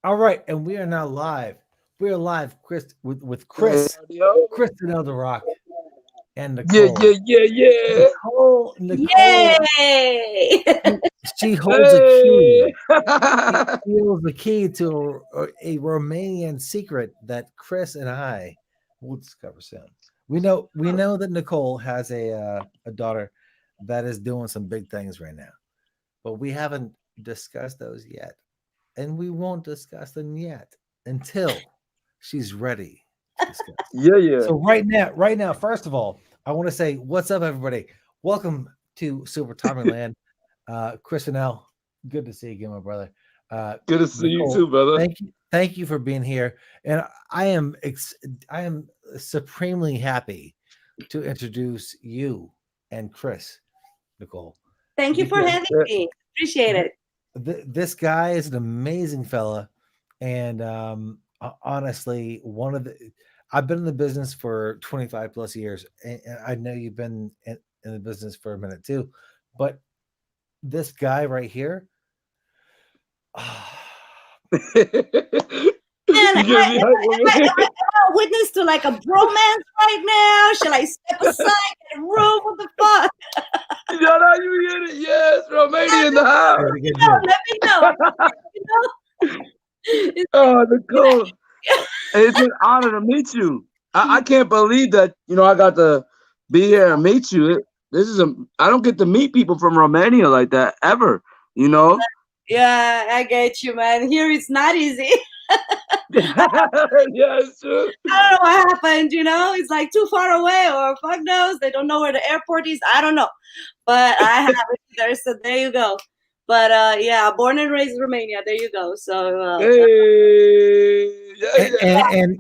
All right, and we are now live. We are live, Chris, with Hey, Kristen El Rock, and yeah, Nicole. yeah, yeah, yeah. Nicole, Yay! she, she holds a key. Hey. She holds the key to a Romanian secret that Chris and I will discover soon. We know that Nicole has a daughter that is doing some big things right now, but we haven't discussed those yet, and we won't discuss them yet until she's ready to discuss. Yeah, yeah. So right now, first of all, I want to say what's up, everybody. Welcome to Super Tommy Land. Chris and Al, good to see you again, my brother. Good to see you Nicole, too, brother. thank you for being here, and I am supremely happy to introduce you and Chris, Nicole, Thank you for because having Yeah. me. Appreciate it. this guy is an amazing fella, and honestly, one of the I've been in the business for 25 plus years, and I know you've been in the business for a minute too, but this guy right here, Man, You get me hype with me? am I a witness to like a bromance right now? Shall I step aside in a room? What the fuck? You know how you get it? Yes, Yeah, Romania in the house. very good job. let me know. You know? It's Oh, like, Nicole. It's an honor to meet you. I can't believe that, I got to be here and meet you. I don't get to meet people from Romania like that ever, you know? yeah, I get you, man. Here it's not easy. Yeah, it's true. I don't know what happened, It's like too far away or fuck knows. They don't know where the airport is. I don't know. But I have it there, so there you go. But yeah, born and raised in Romania. There you go. So Hey, yeah, yeah. And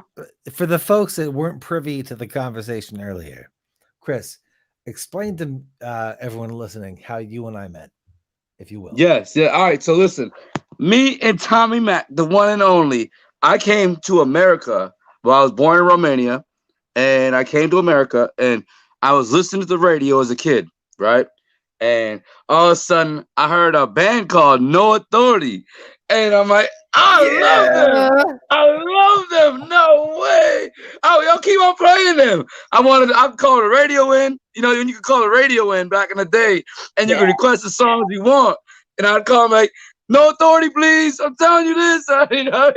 for the folks that weren't privy to the conversation earlier, Chris, explain to everyone listening how you and I met, if you will. Yes, yeah. All right. So listen, me and Tommy Mac, the one and only. I came to America. Well, I was born in Romania, and I came to America, and I was listening to the radio as a kid, right? And all of a sudden, I heard a band called No Authority, and I'm like, I love them. Yeah. I love them. No way. Oh, y'all keep on playing them. I called the radio in. You know, when you could call the radio in back in the day, and you yeah, could request the songs you want. And I'd call him like, no authority, please. I'm telling you this. You I'm know,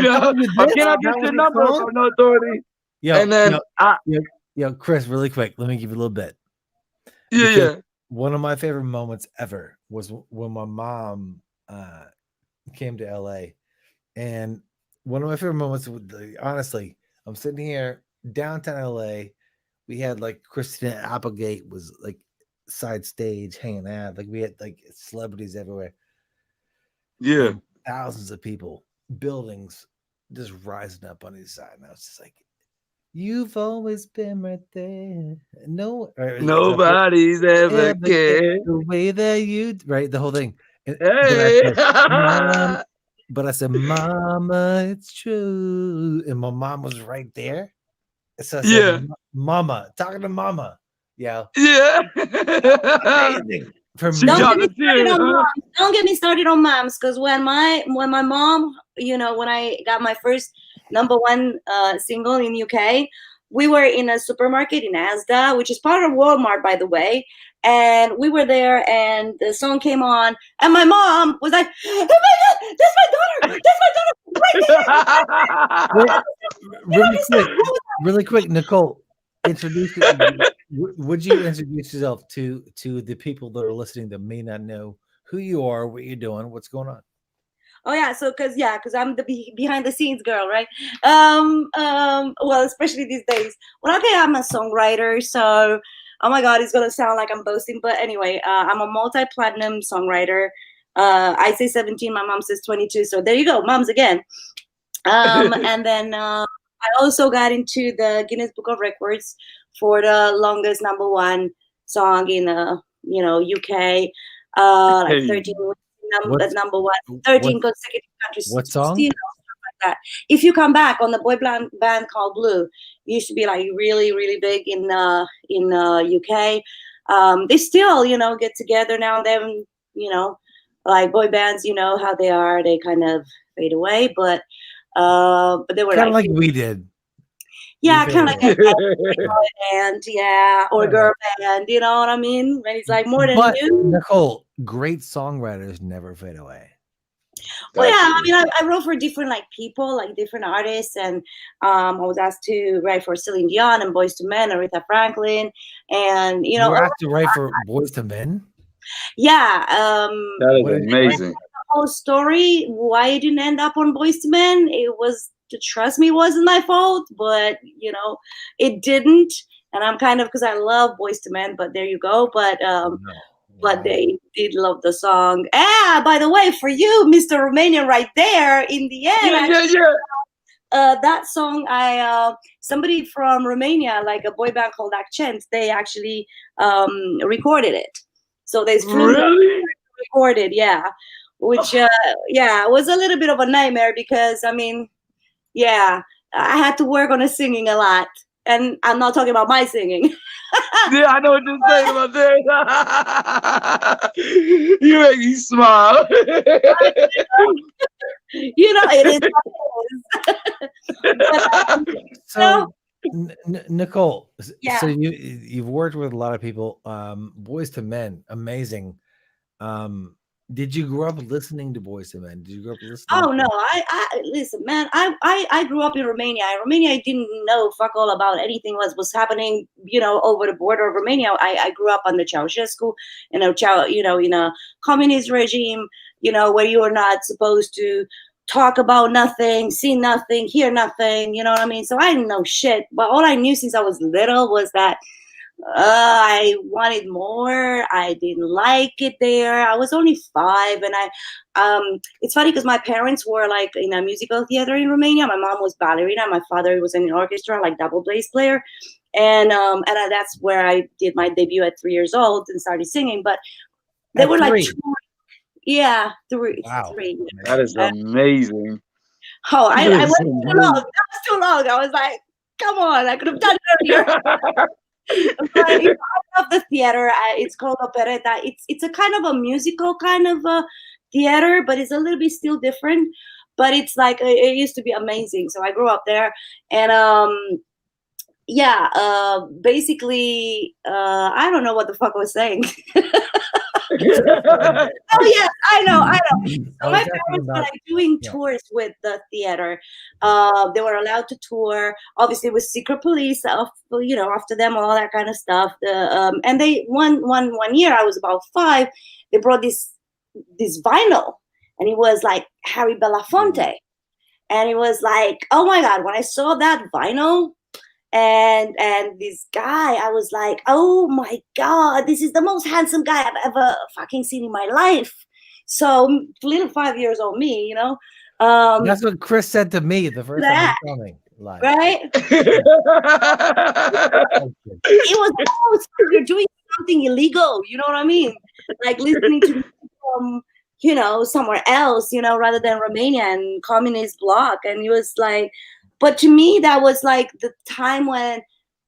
telling you or this. can I get That was your the number song. from no authority? Yo, And then yo, yo, Chris, really quick. Let me give you a little bit yeah, because yeah. one of my favorite moments ever was when my mom came to LA, and one of my favorite moments, honestly, I'm sitting here downtown LA. We had like Christina Applegate was like side stage hanging out. Like we had like celebrities everywhere Yeah. and thousands of people, buildings just rising up on each side. And I was just like, "You've always been right there. No, is that the Nobody's ever ever get cared. the way that you right the whole thing." But I Hey. said, "Mom," but I said, "Mama, it's true," and my mom was right there. So I said, Yeah. Mama, talking to Mama." Yeah, Yeah. amazing for She don't me. get dropped me the started tears, on huh? moms. Don't get me started on moms, because when my mom, when I got my first number one single in UK, we were in a supermarket in Asda, which is part of Walmart, by the way. And we were there, and the song came on, and my mom was like, "Oh my god, that's my daughter! That's my daughter right Wait, there!" really This quick, song. really quick, Nicole, introduce. Would you introduce yourself to the people that are listening that may not know who you are, what you're doing, what's going on? Oh yeah, so because I'm the behind the scenes girl, right? Well, especially these days. Well, okay, I'm a songwriter, so oh my god, it's gonna sound like I'm boasting, but anyway, I'm a multi-platinum songwriter. I say 17, my mom says 22, so there you go, moms again. And then I also got into the Guinness Book of Records for the longest number one song in UK. Like Hey. 13 What's number one, what 13 consecutive countries, what song? 16 like that. If you come back on the band called Blue, it used to be like really really big in UK. They still get together now and then, you know like boy bands, you know how they are, they kind of fade away, but they were Kind of like like we did. yeah, We kind of faded like away. a boy band, yeah, or Yeah. girl band, you know what I mean? When it's like more than But you. Nicole, great songwriters never fade away. Well, That's yeah, I true. mean, I wrote for different like people, like different artists, and I was asked to write for Celine Dion and Boyz II Men, Aretha Franklin, and you You know, were asked to write for Boys to Men. yeah. That What is did you write? amazing. Whole story why it didn't end up on Boyz II Men. It was to trust me wasn't my fault, but you know, it didn't. And I'm kind of because I love Boyz II Men, but there you go. But No. but Wow. they did love the song. Ah, by the way, for you, Mr. Romanian, right there in the end, that song, I somebody from Romania, like a boy band called Accent, they actually recorded it. So they flew there, Really? recorded, yeah. Which yeah, was a little bit of a nightmare because I mean, yeah, I had to work on the singing a lot, and I'm not talking about my singing. Yeah, I know what you're saying about that. You make me smile. You know, it is what it is. But, So, Nicole, yeah. so you've worked with a lot of people. Boys to Men, amazing. Did you grow up listening to Boys to Men? Did you grow up listening? Oh no, I listen, man. I grew up in Romania. In Romania, I didn't know fuck all about anything was happening, you know, over the border of Romania. I grew up under Ceausescu, in a communist regime, you know, where you are not supposed to talk about nothing, see nothing, hear nothing. You know what I mean? So I didn't know shit. But all I knew since I was little was that I wanted more. I didn't like it there. I was only 5, and it's funny because my parents were like in a musical theater in Romania. My mom was ballerina. My father was in an orchestra, like double bass player, and that's where I did my debut at 3 years old and started singing. But they At were like, 3. yeah, 3. Wow. 3. That is amazing. Oh, I That went is too long. That was too long. I was like, come on, I could have done it earlier. But you know, I love the theater. It's called operetta. It's a kind of a musical kind of a theater, but it's a little bit still different. But it's like it used to be amazing. So I grew up there, and yeah, basically, I don't know what the fuck I was saying. Oh yeah, I know. So my parents were like doing tours with the theater. They were allowed to tour, obviously with secret police, you know, after them, all that kind of stuff. And they one year, I was about 5. They brought this vinyl, and it was like Harry Belafonte, and it was like, oh my god, when I saw that vinyl. And this guy, I was like, oh my god, this is the most handsome guy I've ever fucking seen in my life. So little 5 years old me, you know. That's what Chris said to me the first time he saw me live. Right? It was almost like you're doing something illegal, you know what I mean? Like listening to music from, you know, somewhere else, you know, rather than Romania and communist bloc. And it was like, but to me, that was like the time when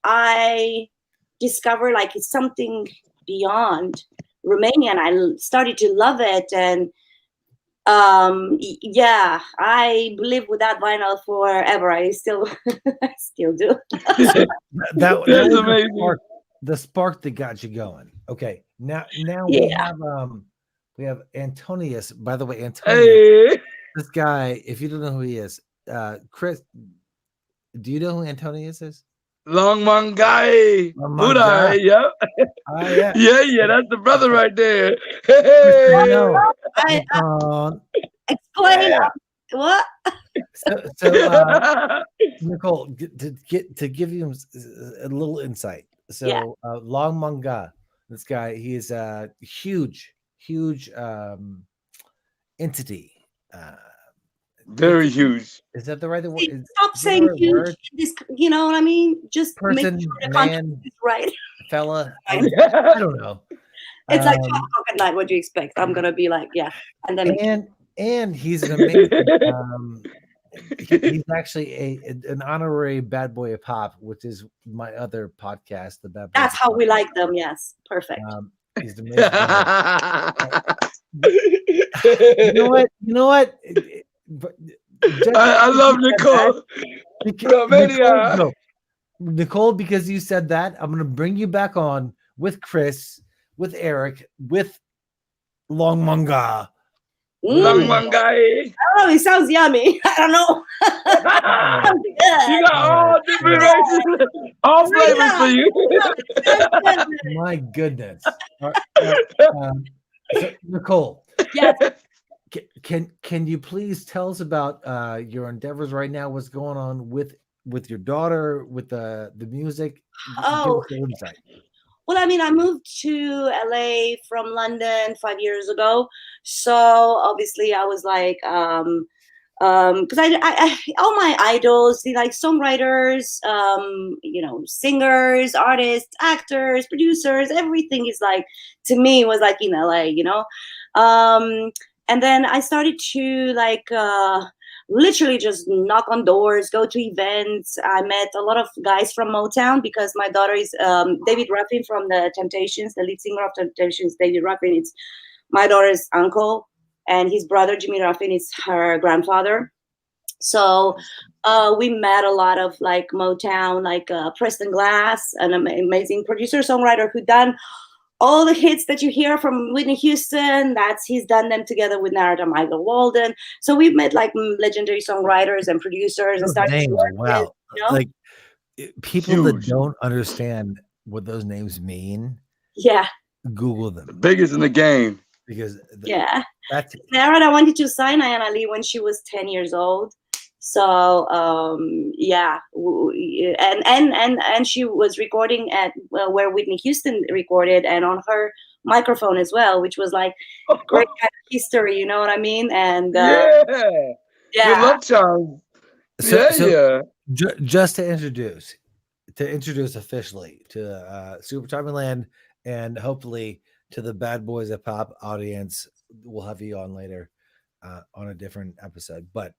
I discovered like it's something beyond Romania, and I started to love it. And yeah, I live with that vinyl forever. I still I still do. that That's was amazing. the spark that got you going. Okay, now Yeah. we have Antonius. By the way, Antonius, Hey. this guy, if you don't know who he is, Chris, do you know who Antonius is? Long Mangai. Mangai. Yep. Yeah. Yeah, that's the brother right there. I Hey. know. Explain Yeah. what? So Nicole, to give you a little insight. So Yeah. Long Manga, this guy, he is a huge entity. Very huge. Is that the right word? Stop saying huge. This, you know what I mean? Just person, make sure the man, context is right. Fella. I don't know. It's like 12 o'clock at night. What do you expect? I'm gonna be like, yeah. And he's an amazing. He's actually an honorary bad boy of pop, which is my other podcast, the Bad Boy. That's how we like them. Yes, perfect. He's the amazing guy. You know what? You know what? But I love Nicole. Romania. Nicole, because you said that, I'm gonna bring you back on with Chris, with Eric, with Long Manga. Long Mm. one guy. Oh, it sounds yummy. I don't know. Sounds good. You got all different races, all flavors for you. My goodness. So, Nicole, Yes. can you please tell us about your endeavors right now? What's going on with your daughter, with the music? Oh. Give us an insight. Well, I mean, I moved to LA from London 5 years ago. So obviously I was like, because I all my idols, they like songwriters, you know, singers, artists, actors, producers, everything is like, to me, was like in LA, you know. And then I started to like literally just knock on doors, go to events. I met a lot of guys from Motown because my daughter is David Ruffin from the Temptations, the lead singer of Temptations. David Ruffin is my daughter's uncle, and his brother Jimmy Ruffin is her grandfather. So we met a lot of like Motown, like Preston Glass, an amazing producer songwriter who done all the hits that you hear from Whitney Houston. He's done them together with Narada Michael Walden. So we've met like legendary songwriters and producers and Those started to names, work wow. with, you know? Like people that Huge. don't understand what those names mean, Yeah, Google The them biggest in the game. because yeah. that's Narada wanted to sign Ayana Lee when she was 10 years old. So yeah, and she was recording at where Whitney Houston recorded, and on her microphone as well, which was like great kind of history, you know what I mean? And Yeah. Good yeah, luck, Charles. so just to introduce officially to Super Tommy Land, and hopefully to the Bad Boys of Pop audience. We'll have you on later on a different episode. But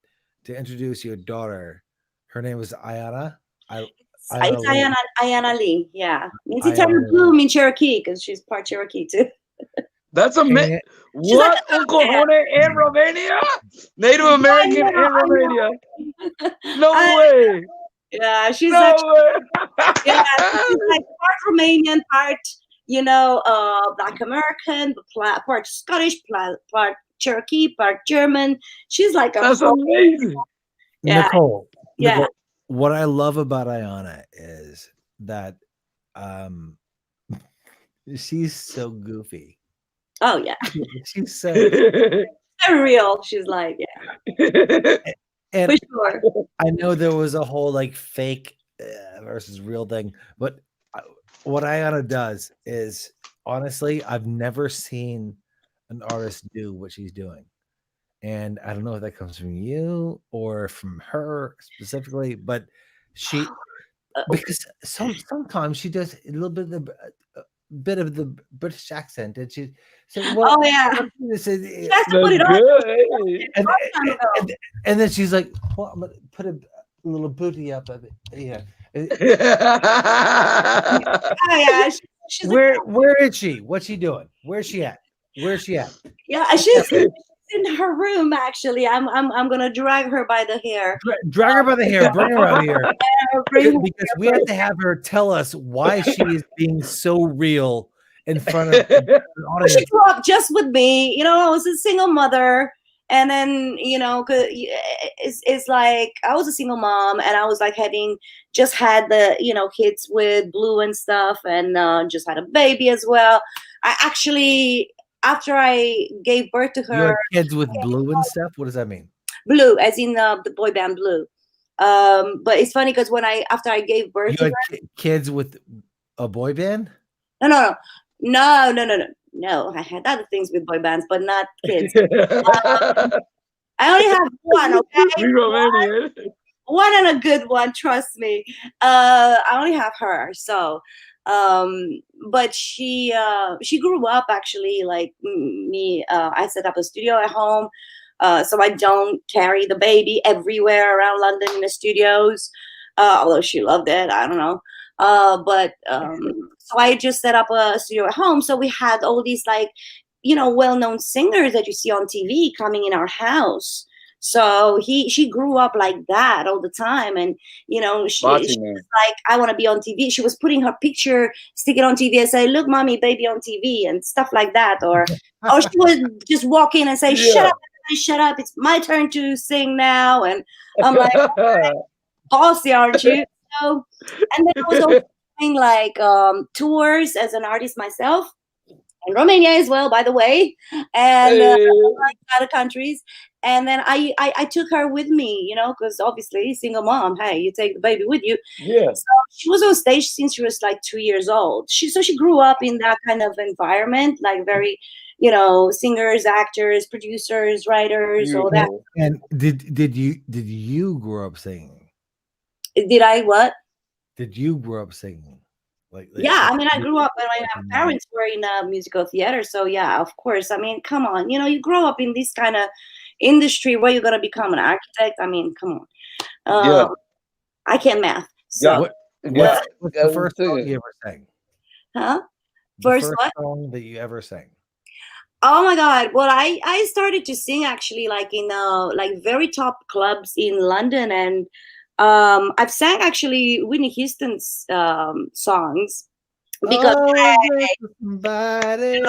to introduce your daughter, her name is Ayana. it's Ayana Lee. Yeah, means eternal Ayana Lee. bloom in Cherokee because she's part Cherokee too. That's And- what? Uncle Jone in Romania? Native American in Romania? No way. Yeah, she's No actually, way. yeah, she's like part Romanian, part, you know, Black American, part Scottish, part Cherokee, part German. She's like a That's amazing. Yeah. Nicole, Yeah. what I love about Ayana is that she's so goofy. Oh yeah, She's so very real. She's like, yeah, and for sure. I know there was a whole like fake versus real thing, but what Ayana does is, honestly, I've never seen an artist do what she's doing. And I don't know if that comes from you or from her specifically, but she, because sometimes she does a little bit of the British accent, and she said, "Well, Oh yeah, this is," she has to put it on. and then she's like, "Well, I'm gonna put a little booty up of it." Yeah. Oh yeah, she's Where is she? What's she doing? Where's she at? Where's she at? yeah, she's in her room actually. I'm gonna drag her by the hair. Drag her by the hair. Bring her out here. Bring Because we have to have her tell us why she is being so real in front of the audience. She grew up just with me. You know, I was a single mother. And then, you know, it's like I was a single mom, and I was like just had the, you know, kids with Blue and stuff, and just had a baby as well. I actually, after I gave birth to You had her, kids with Blue and stuff. What does that mean? Blue, as in the boy band Blue. But it's funny because after I gave birth You to had her, kids with a boy band? no, I had other things with boy bands, but not kids. I only have one, okay? We Romanian. One and a good one, trust me. I only have her. So, but she grew up actually like me. I set up a studio at home, so I don't carry the baby everywhere around London in the studios. Although she loved it, I don't know. But so I just set up a studio at home. So we had all these like, well-known singers that you see on TV coming in our house. So she grew up like that all the time, and she was like, I want to be on TV. She was putting her picture, stick it on TV, and say, "Look, mommy, baby on TV," and stuff like that. Or she would just walk in and say, "Shut up, shut up! It's my turn to sing now." And I'm like, "Bossy, aren't you?" So, and then I was also doing like tours as an artist myself. In Romania as well, by the way, and like other countries. And then I took her with me, because obviously single mom. Hey, you take the baby with you. Yeah. So she was on stage since she was like 2 years old. She grew up in that kind of environment, like very, singers, actors, producers, writers, all that. And did you grow up singing? Did I what? Did you grow up singing? Yeah, I mean, I grew up when my parents were in musical theater, so yeah, of course. I mean, come on, you grow up in this kind of industry where you're gonna become an architect. I mean, come on. I can't math. So, what's the first song you ever sang? Huh? First song that you ever sang? Oh my God! Well, I started to sing actually, like in like very top clubs in London, and I've sang actually Whitney Houston's songs because somebody.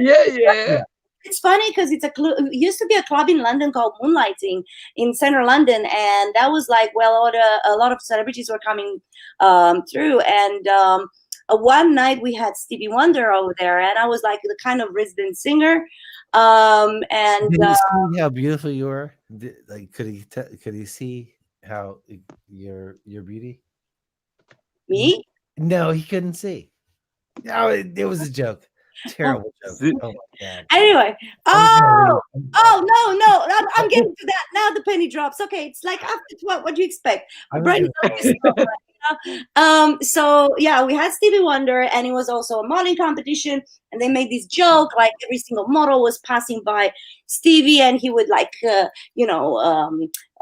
Yeah. It's funny because it used to be a club in London called Moonlighting in central London, and that was like, well, a lot of celebrities were coming through, and one night we had Stevie Wonder over there, and I was like the kind of resident singer. And did he see how beautiful you were? Could he see how your beauty? Me? No, he couldn't see. No, it was a joke. Terrible joke. Oh my God. Anyway, no, I'm getting to that now. The penny drops. Okay, it's like after 12. What do you expect? So yeah, we had Stevie Wonder, and it was also a modeling competition, and they made this joke like every single model was passing by Stevie, and he would like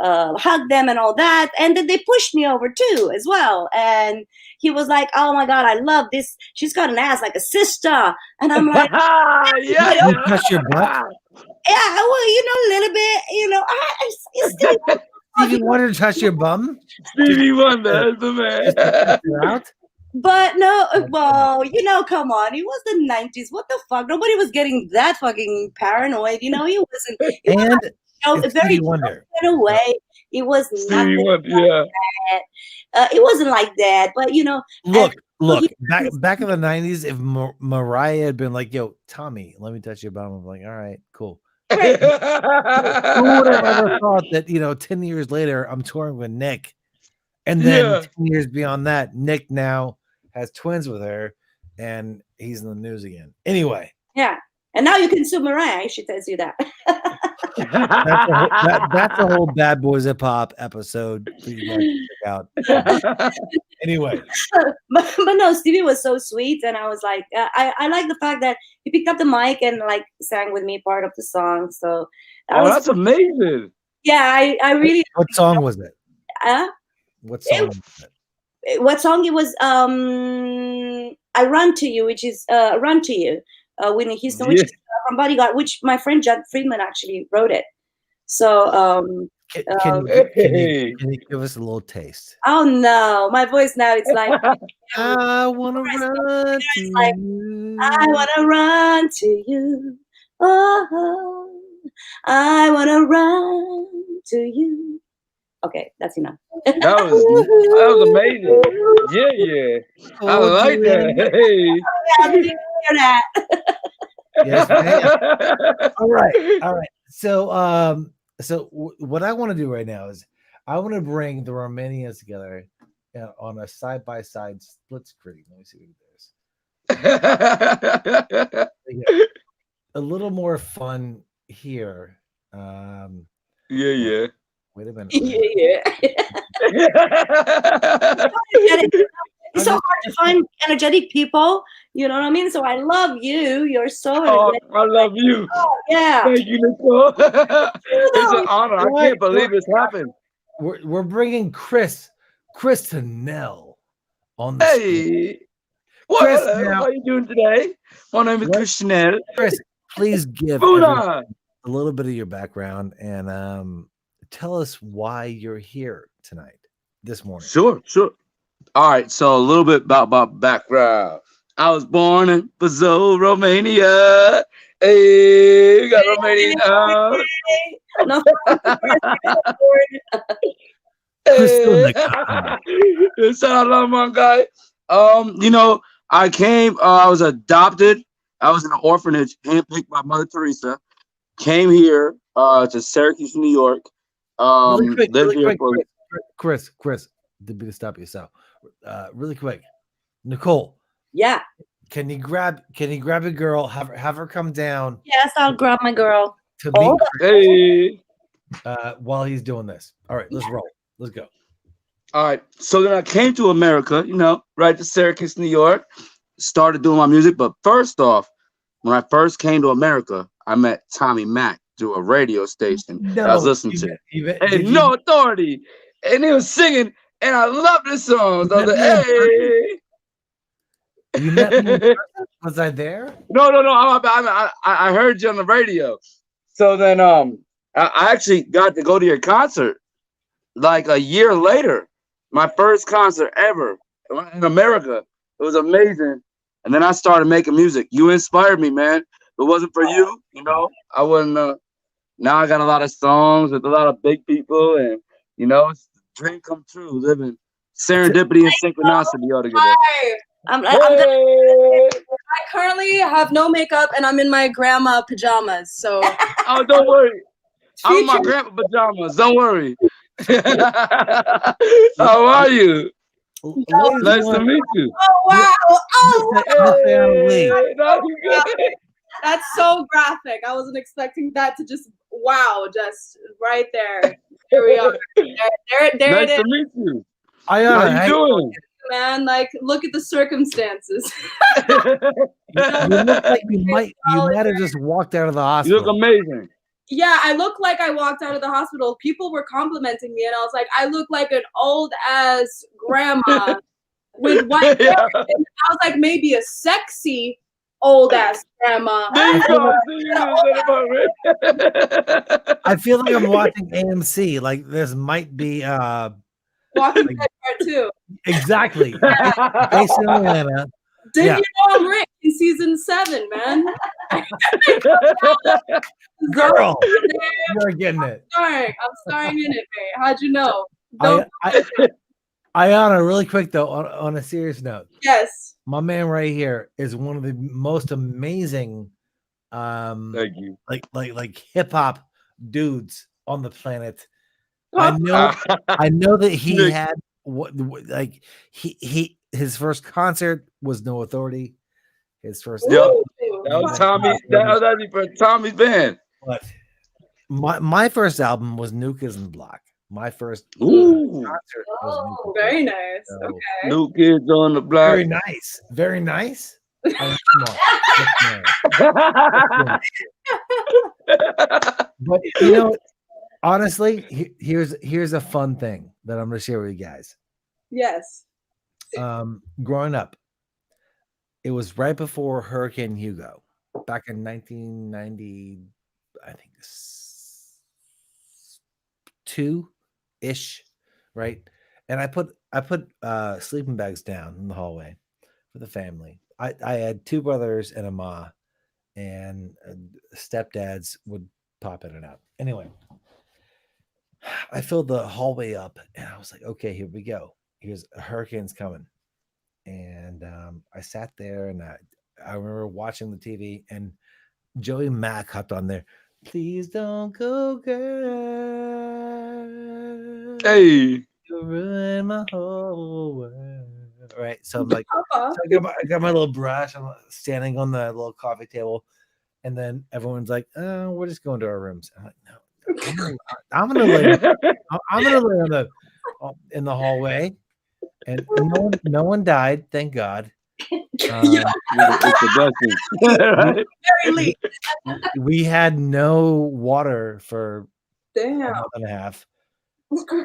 hug them and all that, and then they pushed me over too as well, and he was like, "Oh my God, I love this. She's got an ass like a sister," and I'm like, "Yeah, you touch your butt." Yeah, well, a little bit, it's still. Stevie Wonder touch your bum? Stevie Wonder is the man. But no, well, come on. It was the 90s. What the fuck? Nobody was getting that fucking paranoid. He wasn't. It's very Wonder. In a way, it was Stevie Wonder, yeah. It wasn't like that, but Look, back in the 90s, if Mariah had been like, "Yo, Tommy, let me touch your bum," I'm like, "All right, cool." Who would have ever thought that 10 years later I'm touring with Nick, and then 10 years beyond that, Nick now has twins with her, and he's in the news again. Anyway, yeah, and now you can sue Mariah. She tells you that. that's a whole Bad Boys Hip Hop episode for you guys to check out. Anyway, but no, Stevie was so sweet, and I was like, I like the fact that he picked up the mic and like sang with me part of the song. So that's amazing. Yeah, I really. What song was it? What song? What song it was? I Run to You, which is Run to You, Whitney Houston, which is from Bodyguard, which my friend Judd Friedman actually wrote it. So can you give us a little taste? Oh no, my voice now it's like I wanna run to you. I wanna run to you. Oh, I wanna run to you. Okay, that's enough. That was amazing. Yeah. I like that. Hey. I didn't hear that. Yes, ma'am. All right. So what I want to do right now is I want to bring the Romanians together on a side-by-side split screen. Let me see what it is. A little more fun here. Yeah. Wait a minute. Yeah. It's so hard to find energetic people. You know what I mean? So I love you. You're so Oh, energetic. I love you. Yeah. Thank you, Nicole. It's an honor. I can't believe this happened. We're bringing Chris to Nell on the screen. Hey, what? Chris, Hello. now- How are you doing today? My name is What? Chris Chanel. Chris, please give Food everyone on. a little bit of your background and tell us why you're here tonight, this morning. Sure. All right, so a little bit about my background. I was born in Brazil, Romania. Hey, we got Romanian out. No, Chris Shout out, my guy. You know, I came. I was adopted. I was in an orphanage, handpicked by Mother Teresa. Came here to Syracuse, New York. Lived here for. Chris, to be to stop yourself. Really quick, Nicole. yeah. Can you grab a girl? Have her come down Yes, I'll grab my girl. to meet Oh. Hey. while he's doing this. All right, let's roll. Let's go. All right. So then I came to America, you know, right to Syracuse, New York, started doing my music. But first off, when I first came to America, I met Tommy Mac through a radio station that I was listening to. And No Authority. And he was singing, and I love this song. So I was like, hey. You met me in person? Was I there? No. I heard you on the radio. So then I actually got to go to your concert like a year later. My first concert ever in America. It was amazing. And then I started making music. You inspired me, man. If it wasn't for you, you know, I wouldn't. Now I got a lot of songs with a lot of big people, and you know, it's a dream come true. Living serendipity and synchronicity all together. Hi. I'm Hey! I currently have no makeup and I'm in my grandma pajamas. So Oh, don't worry. I'm in my Feature- grandpa pajamas. Don't worry. How are you? Nice to meet you. oh wow. Oh Hey, no, you good. that's so graphic. I wasn't expecting that to just just right there. Here we are. There Nice it to is, meet you. How Ayana, you doing? man. Like look at the circumstances. you look like you might have just walked out of the You look hospital. amazing. Yeah, I look like I walked out of the hospital. People were complimenting me, and I was like, I look like an old ass grandma with white hair. Yeah. And I was like, maybe a sexy old ass grandma. There you go. See, you said about it. I feel like I'm watching AMC. Like this might be Walking Dead Part 2. exactly based in Atlanta. Didn't Yeah. you know I'm Rick in season 7, man? Girl, you're getting it. I'm starring in it, man. How'd you know? Don't, Ayana, really quick though, on a serious note, yes. my man right here is one of the most amazing Thank you. like hip hop dudes on the planet. I know that he Nick. had like his first concert was No Authority. His first Yep. Ooh. That was Tommy. That was actually for Tommy's band. but my first album was Nukas and Block. My first Ooh. concert was Oh, Nuka. very nice. So, Okay. New Kids on the Block. very nice. Very nice. I mean, come on. But you know, honestly, here's a fun thing that I'm gonna share with you guys. Yes. Growing up, it was right before Hurricane Hugo, back in 1990, I think 2-ish, right? And I put sleeping bags down in the hallway for the family. I had two brothers and a ma, and stepdads would pop in and out. Anyway, I filled the hallway up, and I was like, okay, here we go. Here's a hurricane's coming. And I sat there, and I remember watching the TV, and Joey Mack hopped on there. Please don't go, girl. Hey. You ruin my whole world. Right. So I'm like, Uh-huh. so I got my little brush. I'm standing on the little coffee table, and then everyone's like, "Oh, we're just going to our rooms." I'm like, "No, I'm gonna lay. I'm gonna lay in the hallway." and no one died, thank God. Yeah. It's the best thing. Right? Very least. We had no water for a Damn. month and a half.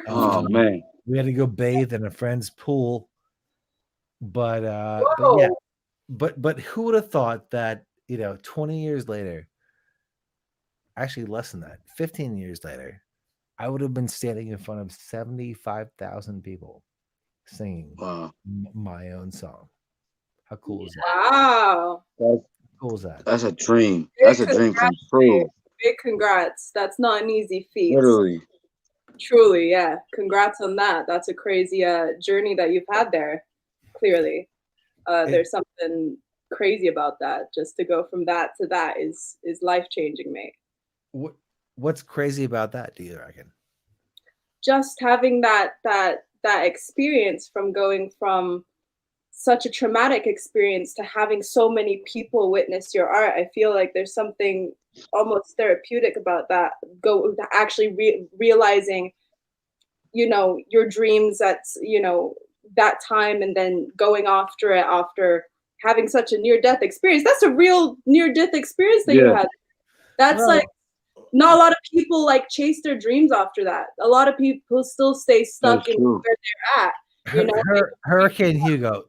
Oh man. We had to go bathe in a friend's pool. But yeah, Whoa. but who would have thought that, 20 years later, actually less than that, 15 years later, I would have been standing in front of 75,000 people singing Wow. my own song. How cool is that? Wow. How cool is that? That's a dream. That's a dream come true. Big congrats. That's not an easy feat. Literally. Truly, yeah. Congrats on that. That's a crazy journey that you've had there. Clearly, there's something crazy about that. Just to go from that to that is life changing, mate. What's crazy about that, do you reckon? Just having that experience from going from such a traumatic experience to having so many people witness your art. I feel like there's something almost therapeutic about that. Go actually realizing, your dreams at that time, and then going after it after having such a near-death experience. That's a real near-death experience that you had. That's like not a lot of people like chase their dreams after that. A lot of people still stay stuck in where they're at. Hurricane Hugo.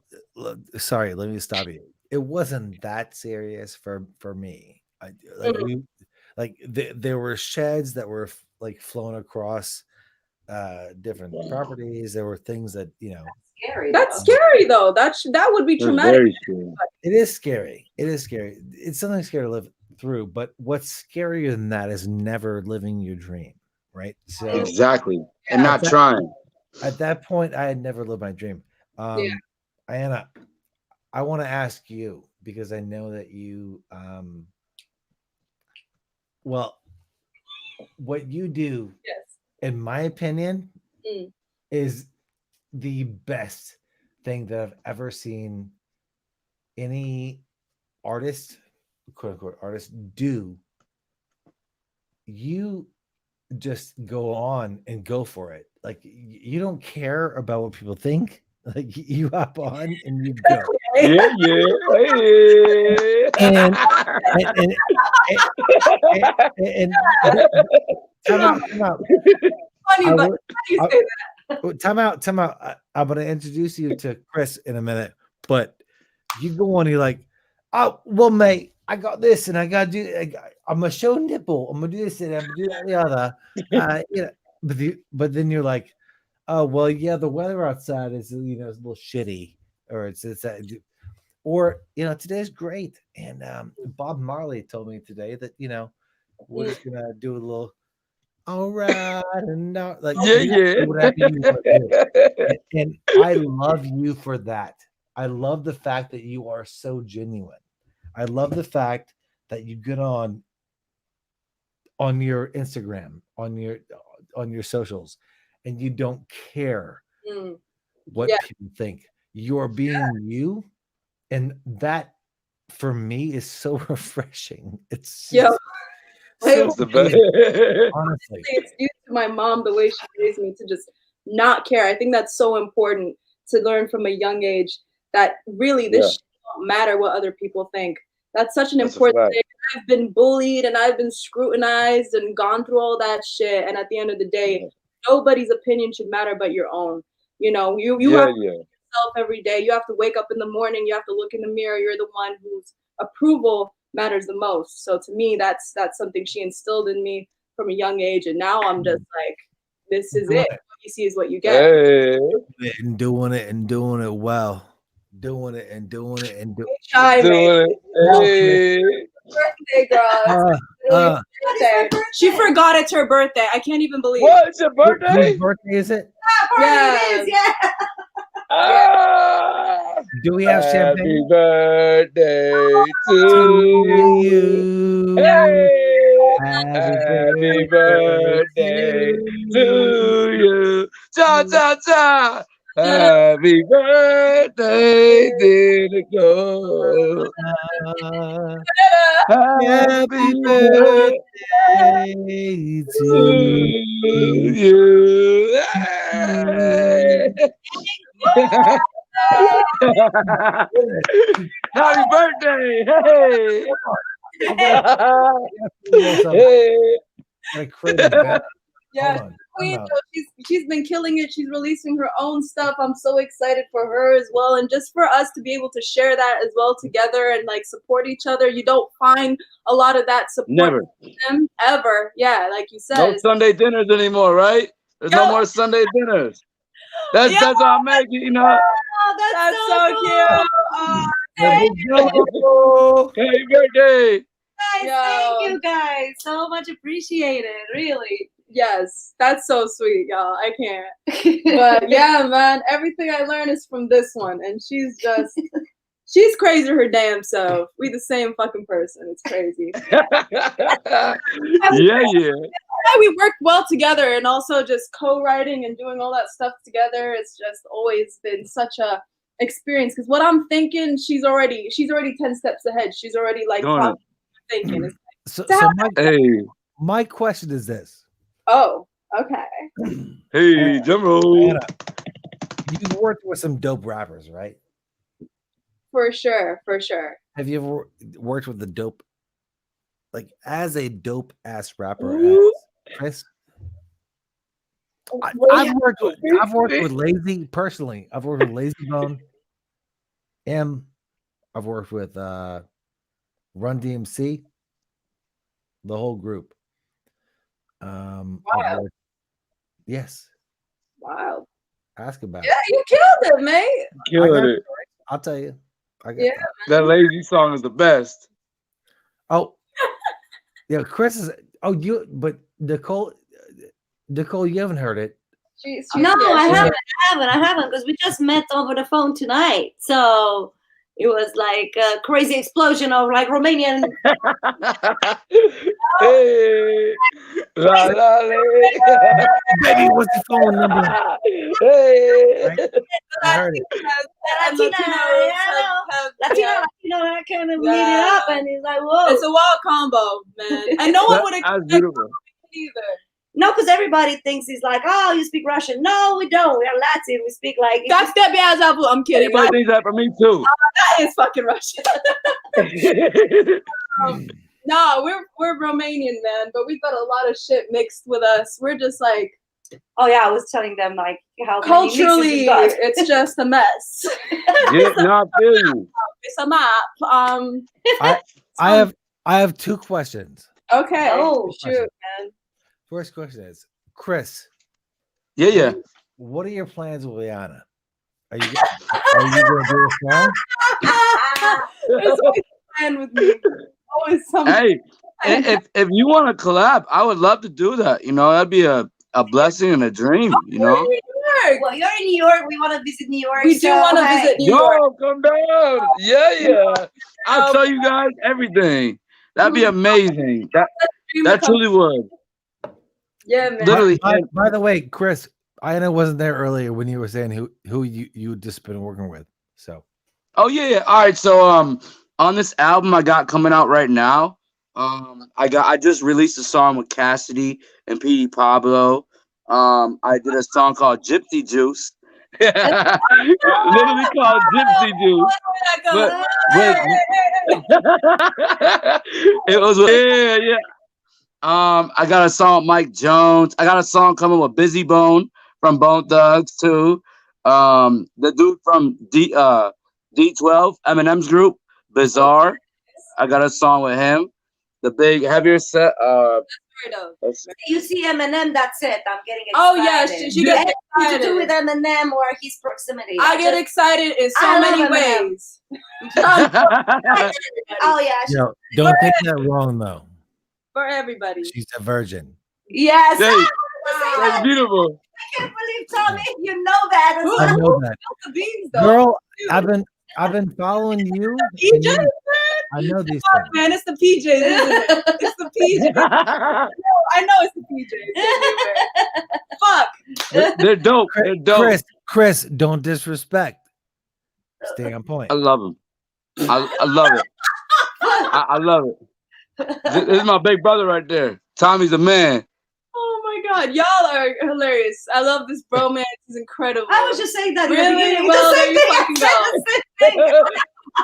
Sorry, let me stop you. It wasn't that serious for me. There were sheds that were like flown across different properties. There were things that Scary. That's scary though. That would be traumatic. It is scary. It's something scary to live through. But what's scarier than that is never living your dream, right? So exactly, and not trying. At that point, I had never lived my dream. Ayanna, I want to ask you, because I know that you, what you do, in my opinion, is the best thing that I've ever seen any artist, quote unquote artist, do. You just go on and go for it. Like, you don't care about what people think. Like, you hop on and you go. Yeah. And time out. Funny, but how do you say that? Time out. I'm gonna introduce you to Chris in a minute, but you go on. You're like, oh well, mate, I got this, and I gotta do. I'm gonna show nipple. I'm gonna do this, and I'm gonna do that, and the other. But then you're like, oh well, yeah, the weather outside is it's a little shitty, or it's or today's great. And Bob Marley told me today that we're just gonna do a little. All right, and now, like, and I love you for that. I love the fact that you are so genuine. I love the fact that you get on your Instagram, on your socials, and you don't care what people think. You're being you, and that for me is so refreshing. It's It's the best. Honestly, it's due to my mom, the way she raised me to just not care. I think that's so important to learn from a young age, that really this shit don't matter what other people think. That's such an important thing. I've been bullied and I've been scrutinized and gone through all that shit. And at the end of the day, nobody's opinion should matter but your own. You have to yourself every day. You have to wake up in the morning. You have to look in the mirror. You're the one whose approval matters the most. So to me, that's something she instilled in me from a young age. And now I'm just like, this is it. What you see is what you get. And doing it well. Doing it and doing it. Birthday, girl. She forgot it's her birthday. I can't even believe it. It's your birthday? Whose birthday is it? It is, Do we have champagne? Happy birthday to you. Happy birthday to you. Cha cha cha. Happy birthday, dear Nicole. Happy birthday to you. Happy birthday! Hey! Something. Hey! I created that. Yeah, Hold on. Queen, Time out. though, she's been killing it. She's releasing her own stuff. I'm so excited for her as well, and just for us to be able to share that as well together and like support each other. You don't find a lot of that support Never. from them ever. Yeah, like you said. No Sunday dinners anymore, right? There's no Yo. more Sunday dinners. That's Yeah. that's our Maggie, you know. Oh, That's that's so cool. cute. Oh, There we go. Happy birthday! Guys, Yo. thank you guys. So much appreciated. Really. yes, that's so sweet, y'all. I can't. But yeah, man, everything I learned is from this one, and she's crazy her damn self. We the same fucking person. It's crazy. yeah. We work well together, and also just co-writing and doing all that stuff together. It's just always been such a experience. Because what I'm thinking, she's already 10 steps ahead. She's already like Doing it. thinking. It's So Stop. Hey, my question is this. oh, okay. hey, drum roll. Anna, you've worked with some dope rappers, right? For sure. Have you ever worked with the dope, like as a dope ass rapper Ooh. as Chris? Wait, I've worked with Lazy personally. I've worked with Lazy Bone, M. I've worked with Run DMC, the whole group. I've Wow. worked- yes, wow. ask about Yeah, it. you killed it, mate. Killing it. I'll tell you. I got Yeah. that. That lazy song is the best. Oh, yeah. Chris is. Oh, but Nicole, you haven't heard it. She's No, here. I She's haven't. I haven't because we just met over the phone tonight. So it was like a crazy explosion of like Romanian. hey, la la la. Baby, what's the phone number? Hey. Right? I heard it. And Latina, Latinos yeah, have- Latino, yeah. that kind of Yeah. meet it up, and he's like, whoa. It's a wild combo, man. And no one would That's expect beautiful. it either. No, because everybody thinks he's like, oh, you speak Russian. No, we don't. We are Latin. We speak like. That's that Beelzebub. I'm kidding. Everybody thinks that for me too. That is fucking Russian. No, we're Romanian, man, but we've got a lot of shit mixed with us. We're just like Oh yeah, I was telling them like how many mixes culturally, we got. it's just a mess. Yeah, no, I feel you. It's a map. I have two questions. Okay. Oh, shoot, man. First question is, Chris, Yeah. what are your plans with Rihanna? Are you going to do a song? There's always a plan with me. Always something. Hey, if you want to collab, I would love to do that. You know, that'd be a blessing and a dream. You know. Well, you're in New York. We want to visit New York. We do want to visit New York. Yo, come down. Yeah. I'll tell you guys everything. That'd be amazing. That truly would. Yeah, man. Literally. By the way, Chris, I wasn't there earlier when you were saying who you just been working with. So. Oh yeah. All right. So on this album I got coming out right now, I just released a song with Cassidy and Petey Pablo. I did a song called Gypsy Juice. Literally called Gypsy Juice. But it was yeah. I got a song with Mike Jones. I got a song coming with Busy Bone from Bone Thugs too. The dude from D12, Eminem's group, Bizarre. I got a song with him. The big heavier set. You see Eminem, that's it. I'm getting excited. Oh yeah, she gets Anything to do with excited. Eminem or his proximity. I get excited in so I many love Eminem. ways. Oh yeah, No, don't take that wrong though. For everybody. She's a virgin. yes. Hey, I was gonna say that's that. beautiful. I can't believe Tommy, you know that. Who- I know that, The beans, though. girl. I've been following you. and PJs, you- I know these things. man, it's the PJs, isn't it? It's the PJs. I know it's the PJs. Fuck. They're dope. They're dope. Chris, don't disrespect. Stay on point. I love them. I love it. I love it. This is my big brother right there. Tommy's the man. Oh my God, y'all are hilarious. I love this bromance. It's incredible. I was just saying that. in the Really? beginning. Well, The there same you thing. fucking I said go. the same thing.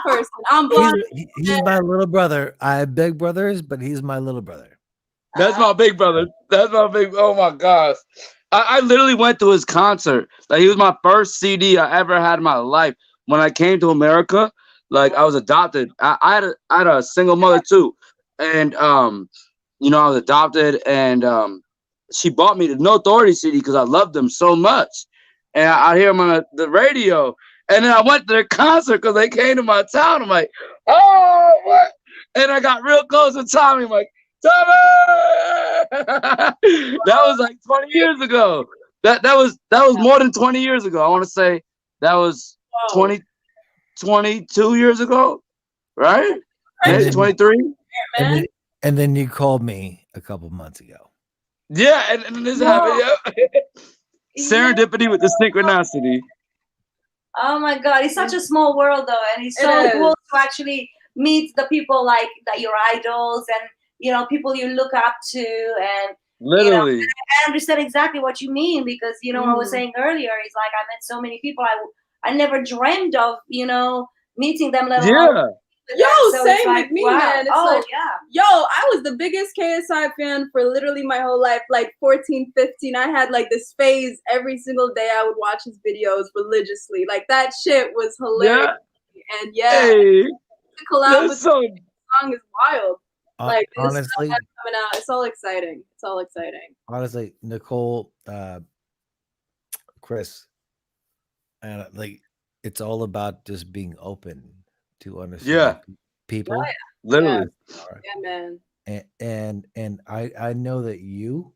person. I'm blonde. He's my little brother. I have big brothers, but he's my little brother. That's my big brother. That's my big. Oh my gosh, I literally went to his concert. Like he was my first CD I ever had in my life. When I came to America, like I was adopted. I had a single mother too, and you know I was adopted, and she bought me the No Authority CD because I loved them so much, and I hear them on the radio, and then I went to their concert because they came to my town. I'm like, oh what? And I got real close with Tommy. I'm like, Tommy! That was like 20 years ago. That was more than 20 years ago. I want to say that was 22 years ago, right? And Maybe then- 23. And then you called me a couple months ago. Yeah, and this happened. Yeah. Serendipity with the synchronicity. Oh my God, it's such a small world though, and it's It so is. cool to actually meet the people like that, your idols, and you know people you look up to, and Literally. I understand exactly what you mean because you know I was Mm. saying earlier, it's like I met so many people I never dreamed of, you know, meeting them. Let alone Yeah. with Yo, them. So it's same with me, man. It's oh like- yeah, Yo, I was the biggest KSI fan for literally my whole life, like 14, 15. I had like this phase every single day. I would watch his videos religiously. Like that shit was hilarious. Yeah. And yeah, Hey. the collab with That's so. the song is wild. Like this honestly, stuff that's coming out, it's all exciting. It's all exciting. honestly, Nicole, Chris, and like it's all about just being open to understand people. Yeah. Literally. are. Yeah, man. And I know that you,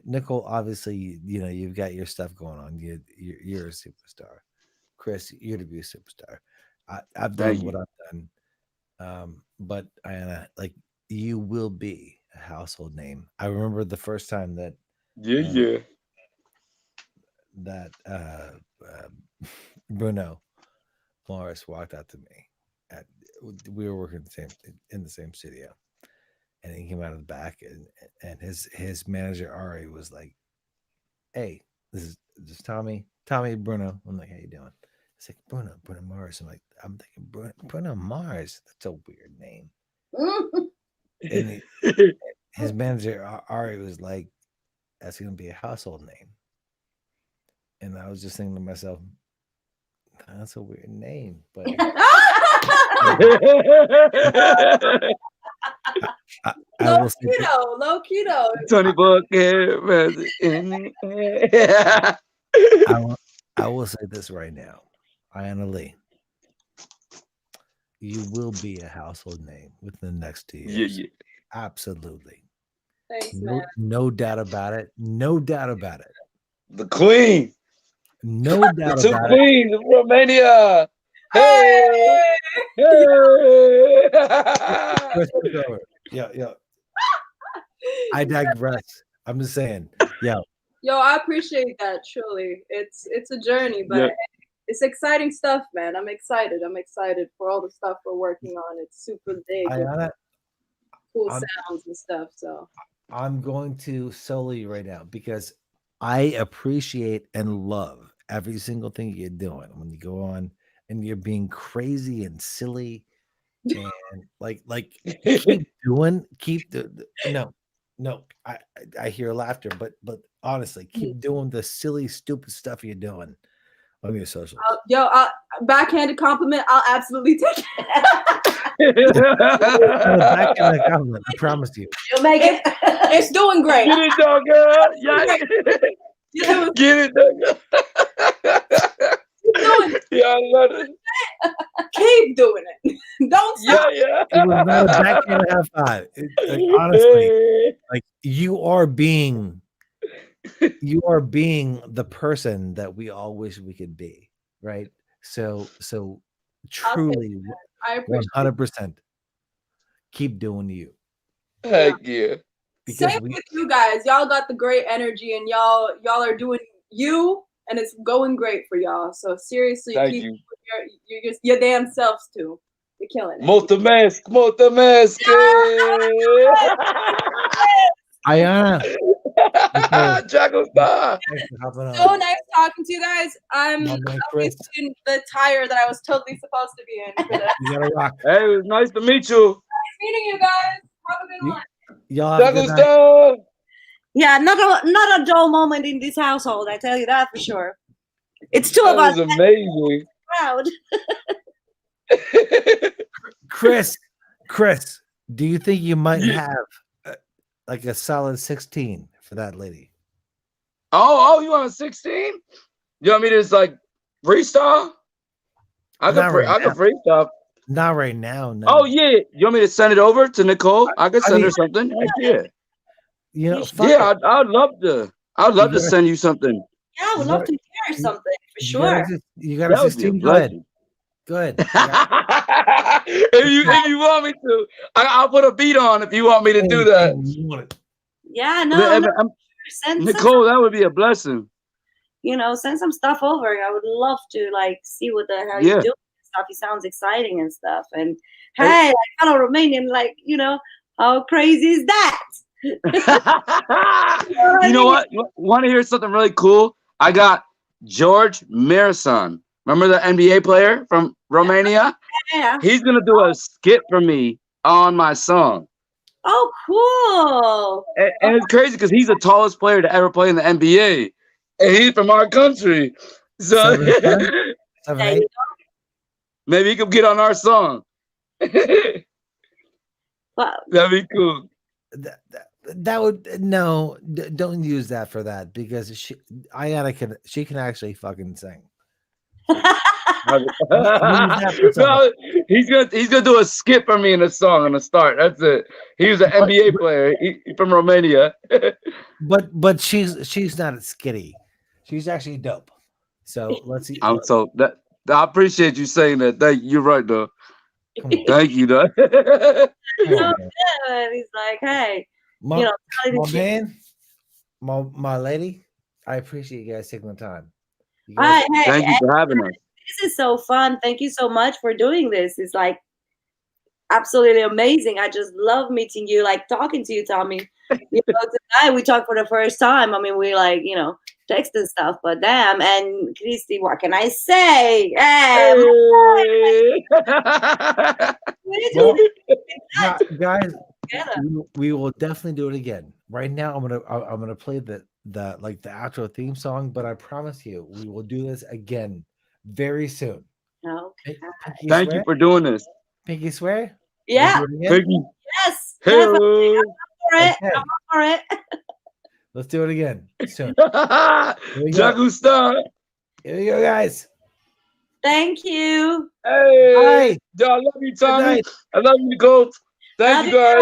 Nicole, obviously, you know, you've got your stuff going on. You're a superstar. Chris, you're to be a superstar. I've done Thank what you. I've done. But Ayana, like you will be a household name. I remember the first time that Yeah. Bruno Morris walked out to me. We were working in the same studio, and he came out of the back, and his manager Ari was like, "Hey, this is Tommy Bruno." I'm like, "How you doing?" It's like Bruno Mars. I'm thinking Bruno Mars. That's a weird name. And his manager Ari was like, "That's gonna be a household name." And I was just thinking to myself, "That's a weird name," but I Low will say that- keto, low keto. Tony Buck. I will say this right now, Ayana Lee, you will be a household name within the next 2 years. Yeah. Absolutely, Thanks, no, man. no doubt about it. No doubt about it. The Queen. No The doubt two about it. queens of Romania. Hey. Hey. Chris, take over. Yeah. I digress. I'm just saying. Yeah. Yo, I appreciate that. Truly, it's a journey, but Yeah. it's exciting stuff, man. I'm excited. I'm excited for all the stuff we're working on. It's super big, with Ayana, cool I'm- sounds and stuff. So I'm going to solo you right now because I appreciate and love every single thing you're doing when you go on and you're being crazy and silly and like keep no I hear laughter but honestly keep doing the silly stupid stuff you're doing on your socials. backhanded compliment. I'll absolutely take it. Back in the compliment, I promise you. You'll make it. It's doing great. Get it, dog, girl. Yeah. Get it, dog. Doing it. Yeah, I love it. Keep doing it. Don't stop. Yeah. It was not a backhand high five. Honestly, like you are being the person that we all wish we could be, right? So truly I appreciate 100% keep doing you Heck yeah. because Same with you guys. Y'all got the great energy, and y'all are doing you, and it's going great for y'all. So seriously, Thank keep you. your damn selves too. You're killing it. Molto mask. Ayana, Jago Star. Thanks for hopping So on. nice talking to you guys. I'm My man, Chris, in the tire that I was totally supposed to be in. For this. you gotta rock. Hey, it was nice to meet you. Nice meeting you guys. Have a good You- one. Y'all have a Jago good night. Star. Yeah, not a dull moment in this household. I tell you that for sure. It's two That of us was amazing. proud. Chris, do you think you might have like a solid 16 for that lady? Oh, you want a 16? You want me to just like freestyle? I Not right can now. freestyle. Not right now. No. Oh yeah, you want me to send it over to Nicole? I can I send her mean- something. Heck yeah, You know, You fuck yeah. it. I'd love to. I'd love to gotta- send you something. Yeah, I would You love gotta- to hear something for You got sure. a- You got a That would be a 16. Go ahead. blessing. Go ahead. if you want me to, I'll put a beat on if you want me to do that. You want it. Yeah, no, send Nicole, that would be a blessing. send some stuff over. I would love to like see what the hell Yeah. you do and stuff. He sounds exciting and stuff. And hey, like fellow Romanian, like how crazy is that? You know what? You want to hear something really cool? I got George Mirasan. Remember the NBA player from Romania? Yeah. He's gonna do a skit for me on my song, Oh, cool. and it's crazy because he's the tallest player to ever play in the NBA, and he's from our country. So 7'8"? 7'8"? There you maybe he could get on our song. That'd Wow. be cool. That would don't use that for that because Ayana can actually fucking sing. No, he's gonna do a skit for me in the song on the start. That's it. He was an NBA player. He's from Romania. But she's not a skitty. She's actually dope. So let's see. I appreciate you saying that. You're right though. Come on, Thank you though. come on, man. And he's like, hey, My, tell my the truth. man, my lady, I appreciate you guys taking the time. You All guys- right, hey, Thank you for having us. this is so fun. Thank you so much for doing this. It's like absolutely amazing. I just love meeting you, like talking to you, Tommy. Tonight we talked for the first time. I mean, we like, text and stuff, but damn. And Christy, what can I say? Hey, we Well, need to guys, get together. we will definitely do it again. Right now, I'm gonna play the outro theme song, but I promise you, we will do this again very soon. No. Pinky Thank swear? you for doing this. Pinky swear. Yeah. We'll do it again? Thank you. Yes. Hey. Definitely. I'm for it. Okay. I'm for it. Let's do it again soon. we go. Jagu Star. Here we go, guys. Thank you. Hey. Bye. Yo, I love you, Good Tommy. night. I love you, Nicole. Thank Love you, you. guys.